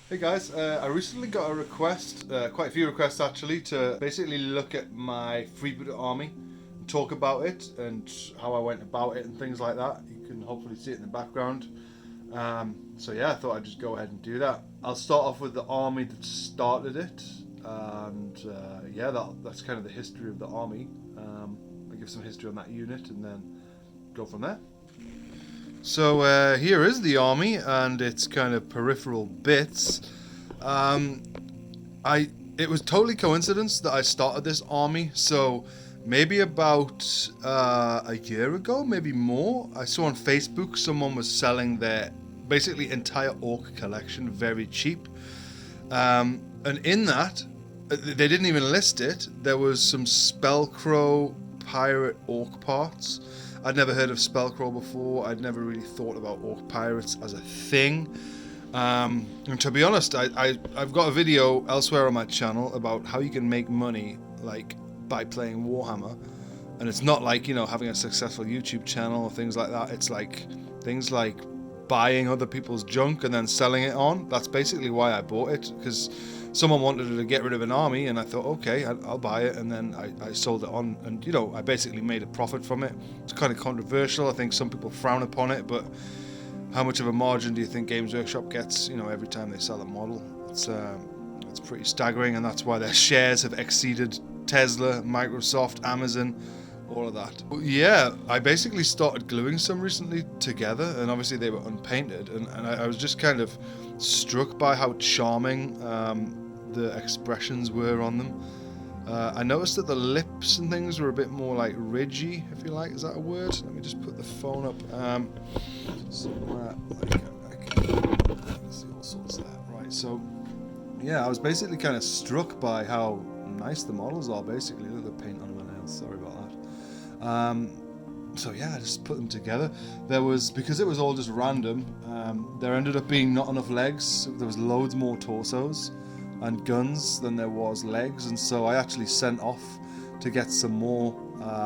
Hey guys, I recently got a request, quite a few requests actually, to basically look at my freebooter army and talk about it and how I went about it and things like that. You can hopefully see it in the background. So yeah, I thought I'd just go ahead and do that. I'll start off with the army that started it, and yeah, that's kind of the history of the army. I'll give some history on that unit and then go from there. So here is the army and its kind of peripheral bits. It was totally coincidence that I started this army. So maybe about a year ago, maybe more, I saw on Facebook someone was selling their basically entire Ork collection very cheap. And in that, they didn't even list it. There was some Spellcrow pirate Ork parts. I'd never heard of Spellcrow before. I'd never really thought about Ork pirates as a thing. And to be honest, I've got a video elsewhere on my channel about how you can make money like by playing Warhammer. And it's not like, you know, having a successful YouTube channel or things like that. It's like things like buying other people's junk and then selling it on. That's basically why I bought it, because someone wanted to get rid of an army and I thought, okay, I'll buy it, and then I sold it on, and you know, I basically made a profit from it. It's kind of controversial. I think some people frown upon it, but how much of a margin do you think Games Workshop gets, you know, every time they sell a model? It's pretty staggering, and that's why their shares have exceeded Tesla, Microsoft, Amazon, all of that. Yeah, I basically started gluing some recently together, and obviously they were unpainted, and I was just kind of struck by how charming the expressions were on them. I noticed that the lips and things were a bit more like ridgy, if you like. Is that a word? Let me just put the phone up. Somewhere like I can see all sorts of that. Right, so yeah, I was basically kind of struck by how nice the models are. Basically, look at the paint on my nails. Sorry about that. So yeah, I just put them together. There was, because it was all just random, there ended up being not enough legs. There was loads more torsos and guns than there was legs, and so I actually sent off to get some more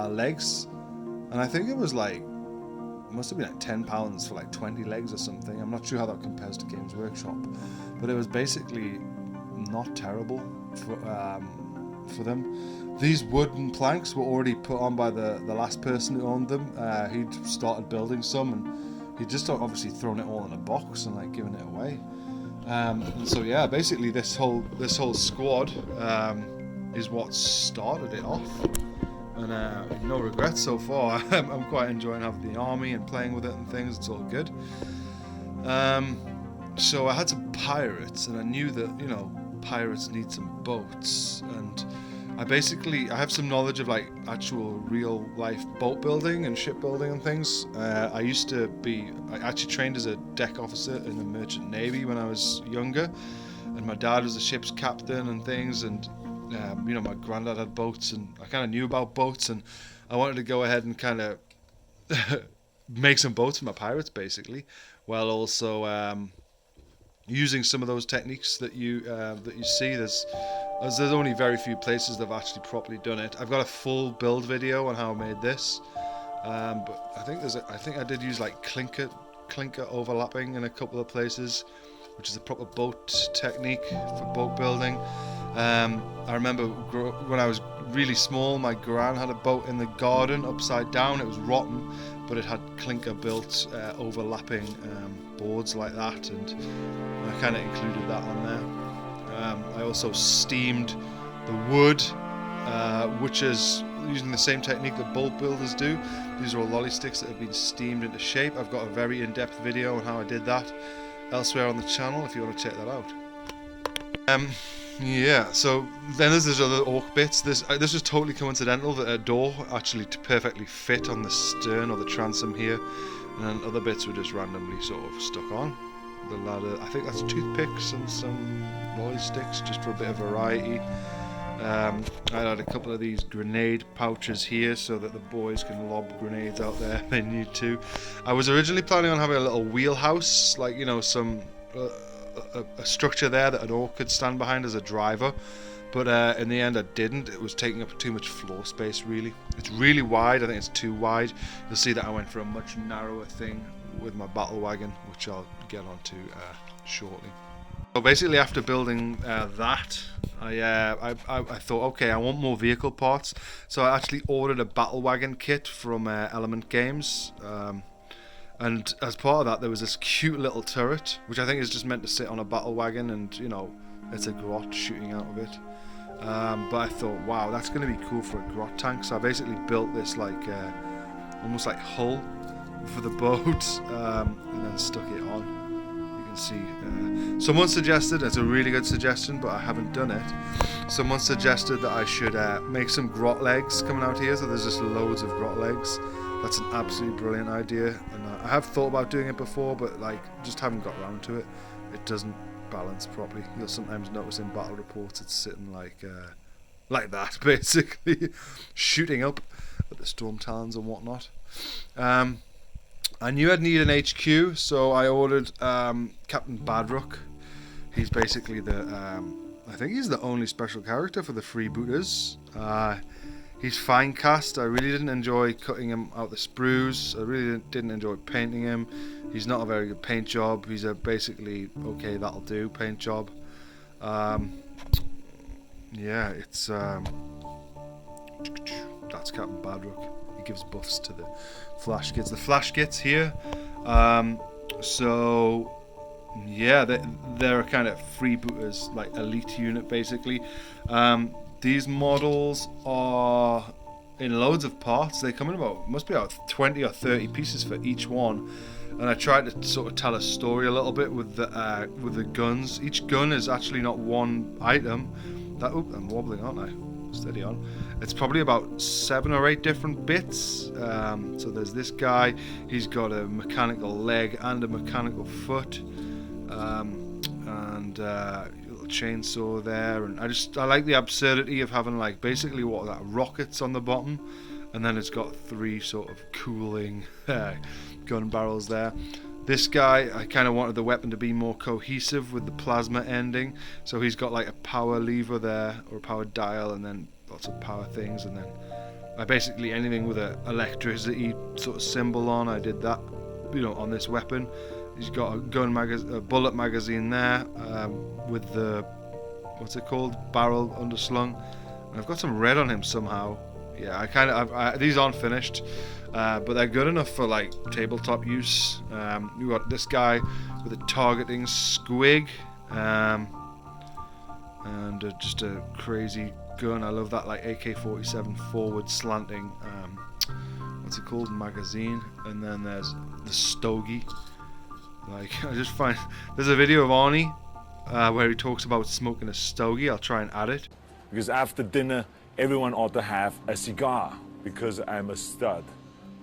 legs, and I think it was like, it must have been like £10 for like 20 legs or something. I'm not sure how that compares to Games Workshop, but it was basically not terrible for them. These wooden planks were already put on by the last person who owned them. He'd started building some, and he'd just obviously thrown it all in a box and like given it away. And so yeah, basically this whole squad is what started it off, and no regrets so far. I'm quite enjoying having the army and playing with it and things. It's all good. So I had some pirates, and I knew that, you know, pirates need some boats, and I have some knowledge of like actual real life boat building and ship building and things. I actually trained as a deck officer in the Merchant Navy when I was younger, and my dad was a ship's captain and things, and you know, my granddad had boats, and I kind of knew about boats, and I wanted to go ahead and kind of make some boats for my pirates basically, while also using some of those techniques that you see. There's only very few places that have actually properly done it. I've got a full build video on how I made this, but I think I did use like clinker overlapping in a couple of places, which is a proper boat technique for boat building. I remember when I was really small, my gran had a boat in the garden upside down. It was rotten, but it had clinker built overlapping boards like that, and I kind of included that on there. I also steamed the wood, which is using the same technique that boat builders do. These are all lolly sticks that have been steamed into shape. I've got a very in-depth video on how I did that elsewhere on the channel if you want to check that out. Yeah, so then there's these other Ork bits. This was totally coincidental that a door actually perfectly fit on the stern or the transom here, and then other bits were just randomly sort of stuck on. The ladder, I think that's toothpicks and some lolly sticks just for a bit of variety. I had a couple of these grenade pouches here so that the boys can lob grenades out there if they need to. I was originally planning on having a little wheelhouse, like, you know, some a structure there that an Ork could stand behind as a driver, but in the end I didn't. It was taking up too much floor space really. It's really wide, I think it's too wide. You'll see that I went for a much narrower thing with my battle wagon, which I'll get onto shortly. So basically, after building that, I thought, okay, I want more vehicle parts. So I actually ordered a battle wagon kit from Element Games. And as part of that, there was this cute little turret, which I think is just meant to sit on a battle wagon, and you know, it's a grot shooting out of it. But I thought, wow, that's going to be cool for a grot tank. So I basically built this like almost like hull for the boat, and then stuck it on. You can see someone suggested, it's a really good suggestion, but I haven't done it. Someone suggested that I should make some grot legs coming out here, so there's just loads of grot legs. That's an absolutely brilliant idea, and I have thought about doing it before, but like just haven't got around to it. It doesn't balance properly. You'll sometimes notice in battle reports it's sitting like that, basically, shooting up at the storm talons and whatnot. I knew I'd need an HQ, so I ordered Captain Badrook. He's basically I think he's the only special character for the freebooters. He's fine cast. I really didn't enjoy cutting him out the sprues. I really didn't enjoy painting him. He's not a very good paint job. He's a basically, okay, that'll do paint job. Yeah, it's that's Captain Badrook. He gives buffs to the flash kits. The flash kits here. So yeah, they're a kind of freebooters, like elite unit basically. These models are in loads of parts. They come in must be about 20 or 30 pieces for each one. And I tried to sort of tell a story a little bit with the guns. Each gun is actually not one item. I'm wobbling, aren't I? Steady on. It's probably about 7 or 8 different bits. So there's this guy. He's got a mechanical leg and a mechanical foot. And little chainsaw there, and I like the absurdity of having like basically rockets on the bottom, and then it's got 3 sort of cooling gun barrels there. This guy, I kind of wanted the weapon to be more cohesive with the plasma ending, so he's got like a power lever there, or a power dial, and then lots of power things, and then I basically anything with a electricity sort of symbol on, I did that, you know, on this weapon. He's got a bullet magazine there, with the, what's it called, barrel underslung. And I've got some red on him somehow. Yeah, these aren't finished, but they're good enough for like tabletop use. We got this guy with a targeting squig, and just a crazy gun. I love that like AK-47 forward slanting, what's it called, magazine. And then there's the stogie. Like, I just find there's a video of Arnie where he talks about smoking a stogie. I'll try and add it. Because after dinner, everyone ought to have a cigar. Because I'm a stud.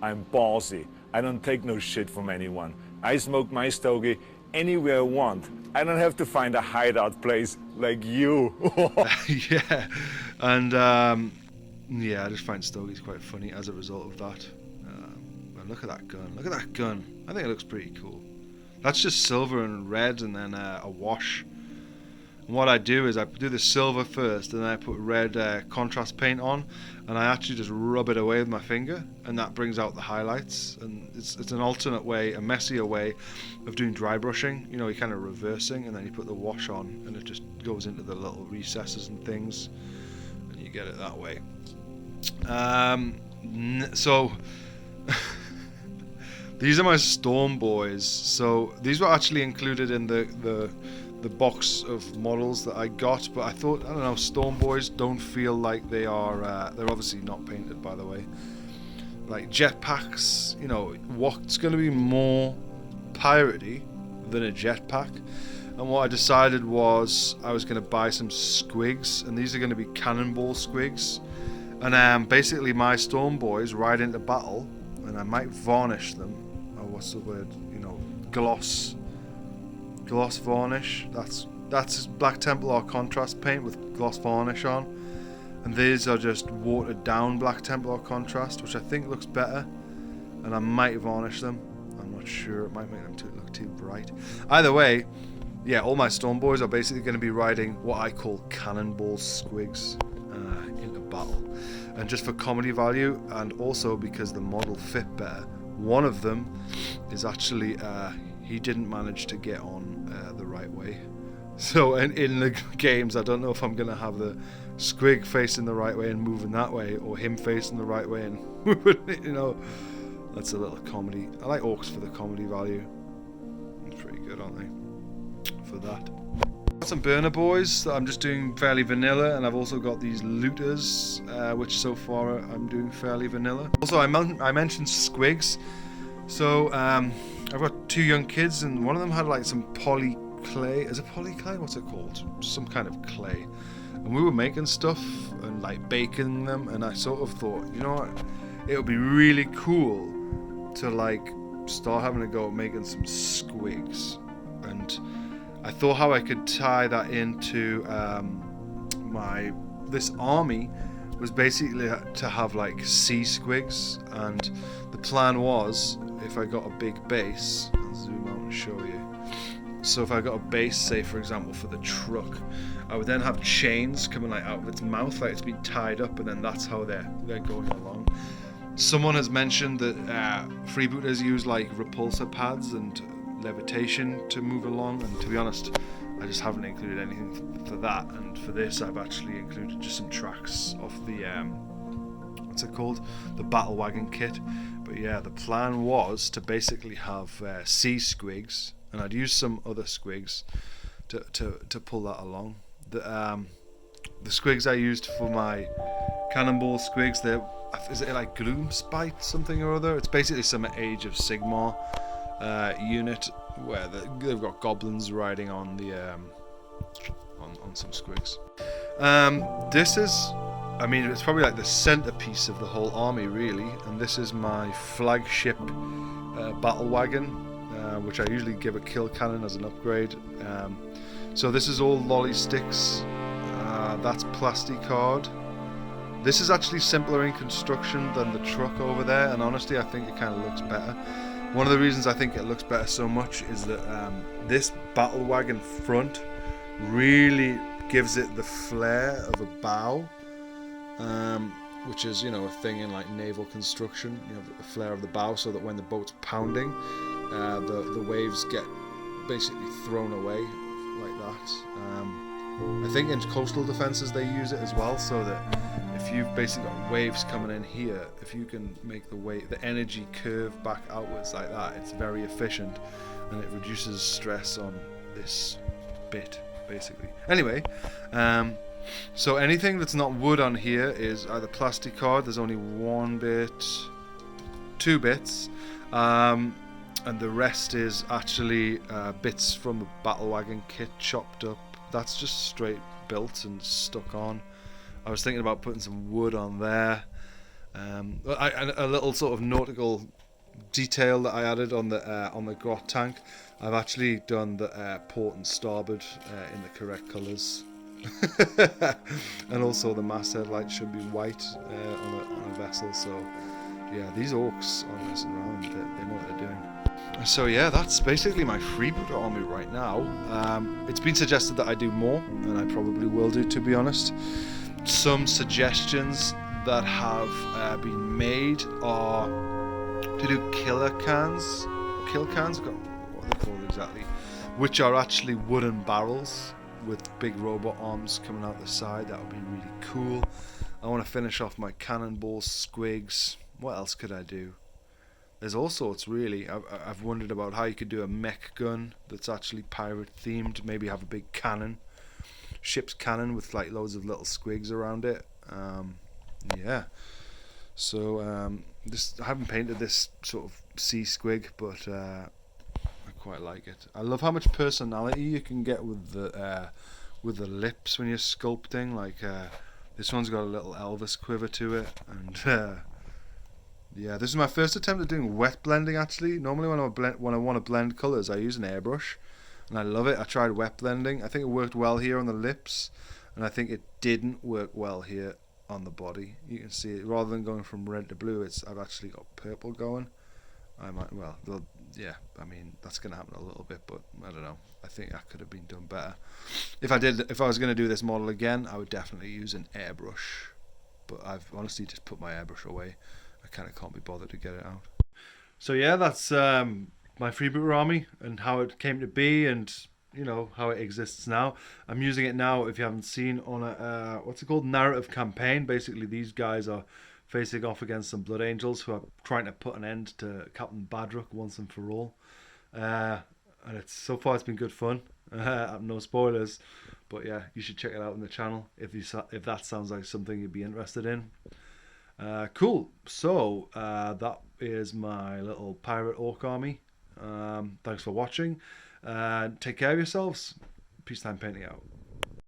I'm ballsy. I don't take no shit from anyone. I smoke my stogie anywhere I want. I don't have to find a hideout place like you. Yeah, and yeah, I just find stogies quite funny as a result of that. And look at that gun. Look at that gun. I think it looks pretty cool. That's just silver and red, and then a wash. And what I do is I do the silver first, and then I put red contrast paint on, and I actually just rub it away with my finger, and that brings out the highlights. And it's an alternate way, a messier way of doing dry brushing. You know, you're kind of reversing, and then you put the wash on, and it just goes into the little recesses and things, and you get it that way. So these are my Storm Boys. So these were actually included in the box of models that I got, but I thought, I don't know, Storm Boys don't feel like they are, they're obviously not painted, by the way. Like jetpacks, you know, what's going to be more piratey than a jetpack? And what I decided was I was going to buy some squigs, and these are going to be Cannonball squigs. And basically my Storm Boys ride into battle, and I might varnish them. Oh, what's the word? You know, gloss varnish. That's Black Templar contrast paint with gloss varnish on, and these are just watered down Black Templar contrast, which I think looks better, and I might varnish them. I'm not sure, it might make them look too bright. Either way, yeah, all my Storm Boys are basically going to be riding what I call Cannonball squigs into battle. And just for comedy value, and also because the model fit better, one of them is actually he didn't manage to get on the right way, So in the games, I don't know if I'm gonna have the squig facing the right way and moving that way, or him facing the right way and moving, you know. That's a little comedy. I like orcs for the comedy value. It's pretty good, aren't they? For that. Got some burner boys that I'm just doing fairly vanilla, and I've also got these looters, which so far I'm doing fairly vanilla. Also, I mentioned squigs. So I've got 2 young kids, and one of them had like some poly clay. Is it poly clay? What's it called? Some kind of clay. And we were making stuff and like baking them, and I sort of thought, you know what, it would be really cool to like start having a go at making some squigs. And I thought how I could tie that into this army was basically to have like sea squigs, and the plan was, if I got a big base, I'll zoom out and show you. So if I got a base, say for example for the truck, I would then have chains coming like out of its mouth, like it's been tied up, and then that's how they're going along. Someone has mentioned that freebooters use like repulsor pads and levitation to move along, and to be honest, I just haven't included anything for that. And for this, I've actually included just some tracks off the what's it called, the battle wagon kit. But yeah, the plan was to basically have sea squigs, and I'd use some other squigs to pull that along. The squigs I used for my Cannonball squigs, is it like Gloomspite something or other? It's basically some Age of Sigmar unit where they've got goblins riding on the on some squigs. This is, I mean, it's probably like the centerpiece of the whole army really, and this is my flagship battle wagon, which I usually give a kill cannon as an upgrade. So this is all lolly sticks. That's plasticard. This is actually simpler in construction than the truck over there, and honestly I think it kind of looks better. One of the reasons I think it looks better so much is that this battle wagon front really gives it the flair of a bow, which is, you know, a thing in like naval construction. You have the flair of the bow, so that when the boat's pounding, the waves get basically thrown away like that. I think in coastal defenses they use it as well, so that if you've basically got waves coming in here, if you can make the energy curve back outwards like that, it's very efficient, and it reduces stress on this bit basically. Anyway, so anything that's not wood on here is either plasticard. There's only 1 bit, 2 bits, and the rest is actually bits from the battle wagon kit chopped up. That's just straight built and stuck on. I was thinking about putting some wood on there. A little sort of nautical detail that I added on the grot tank. I've actually done the port and starboard in the correct colours. And also the masthead light should be white on a vessel. So yeah, these orcs aren't messing around. They know what they're doing. So yeah, that's basically my freebooter army right now. It's been suggested that I do more, and I probably will do, to be honest. Some suggestions that have been made are to do kill cans, what are they called exactly, which are actually wooden barrels with big robot arms coming out the side. That would be really cool. I want to finish off my Cannonball squigs. What else could I do? There's all sorts really. I've wondered about how you could do a mech gun that's actually pirate themed. Maybe have a big cannon, ship's cannon with like loads of little squigs around it. Yeah. So I haven't painted this sort of sea squig, but I quite like it. I love how much personality you can get with the lips when you're sculpting. Like this one's got a little Elvis quiver to it, and yeah, this is my first attempt at doing wet blending actually. Normally when I want to blend colours, I use an airbrush, and I love it. I tried wet blending. I think it worked well here on the lips, and I think it didn't work well here on the body. You can see it, rather than going from red to blue, I've actually got purple going. Yeah, I mean that's gonna happen a little bit, but I don't know. I think that could have been done better. If I was gonna do this model again, I would definitely use an airbrush, but I've honestly just put my airbrush away. I kind of can't be bothered to get it out. So yeah, that's my freebooter army and how it came to be, and you know, how it exists now. I'm using it now, if you haven't seen, on a what's it called, narrative campaign. Basically, these guys are facing off against some Blood Angels who are trying to put an end to Captain Badrock once and for all. And it's so far it's been good fun. No spoilers, but yeah, you should check it out on the channel if that sounds like something you'd be interested in. Cool. So that is my little pirate orc army. Thanks for watching. Take care of yourselves. Peacetime Painting out.